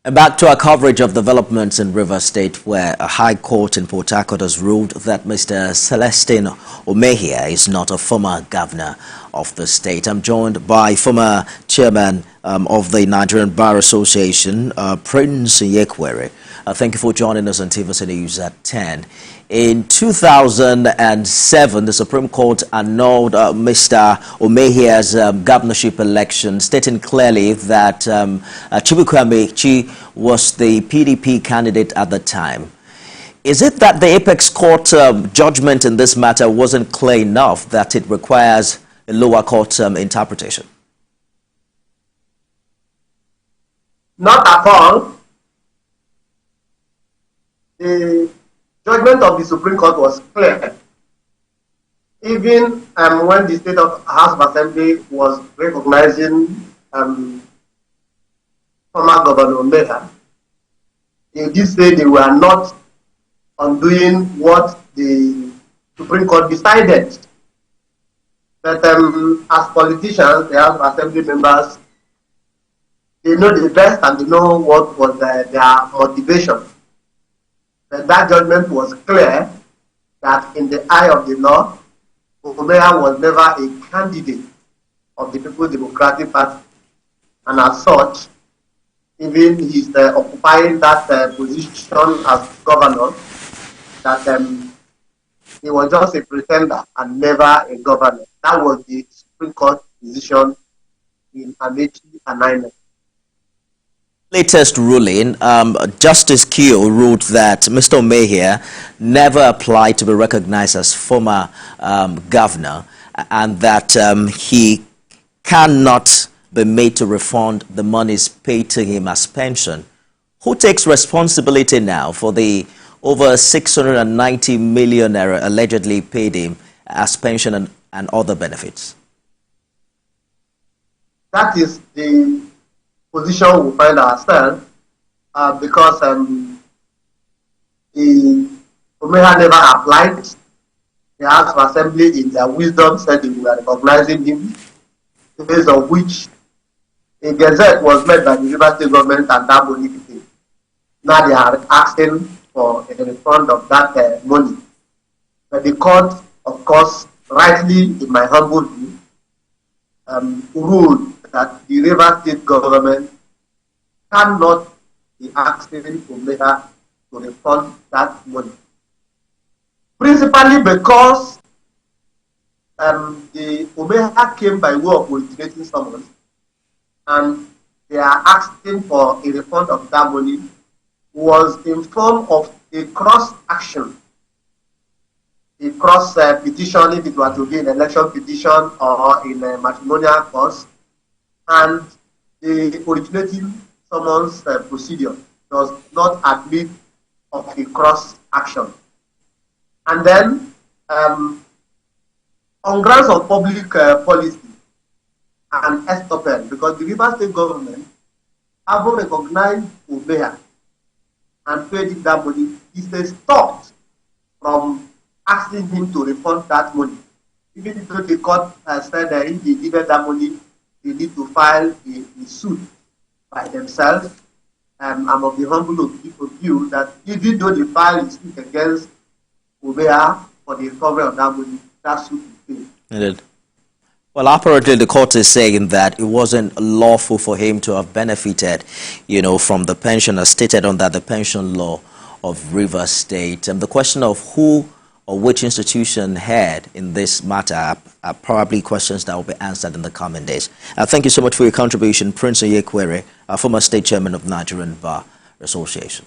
And back to our coverage of developments in Rivers State, where a high court in Port Harcourt has ruled that Mr. Celestine Omehia is not a former governor of the state. I'm joined by former chairman of the Nigerian Bar Association, Prince Yekwere. Thank you for joining us on TVC News at 10. In 2007, the Supreme Court annulled Mr. Omehia's governorship election, stating clearly that Chibuike Amechi was the PDP candidate at the time. Is it that the Apex Court judgment in this matter wasn't clear enough that it requires a lower court interpretation? Not at all. The judgment of the Supreme Court was clear. Even when the State of House of Assembly was recognizing former Governor Omehia, they did say they were not undoing what the Supreme Court decided. But as politicians, the House of Assembly members, they know the best and they know what was their motivation. But that judgment was clear that in the eye of the law, Omehia was never a candidate of the People's Democratic Party, and as such, even he's occupying that position as governor, that he was just a pretender and never a governor. That was the Supreme Court decision in Amechi and INEC. Latest ruling, Justice Kyo ruled that Mr. Omehia never applied to be recognized as former governor, and that he cannot be made to refund the monies paid to him as pension. Who takes responsibility now for the over 690 million naira allegedly paid him as pension and other benefits? That is the position we find ourselves because Omehia never applied. The House of Assembly, in their wisdom, said they were recognizing him, based on which a gazette was made by the Rivers State government and that money became. Now they are asking for a refund of that money. But the court, of course, rightly, in my humble view, ruled that the Rivers State government cannot be asking Omehia to refund that money. Principally because the Omehia came by way of originating summons, and they are asking for a refund of that money was in form of a cross action, a cross petition, if it were to be an election petition or in a matrimonial cause, and the originating summons procedure does not admit of a cross action. And then, on grounds of public policy and estoppel, because the Rivers State government haven't recognized Omehia and paid him that money, is stopped from asking him to refund that money. Even though the court said that if they given that money, they need to file a suit by themselves. I'm of the humble view that even though they file a suit against Omehia for the recovery of that money, that suit is paid. Indeed. Well, apparently the court is saying that it wasn't lawful for him to have benefited, from the pension as stated under the pension law of Rivers State. And the question of who or which institution had in this matter are probably questions that will be answered in the coming days. Thank you so much for your contribution, Prince Yekwere, former state chairman of Nigerian Bar Association.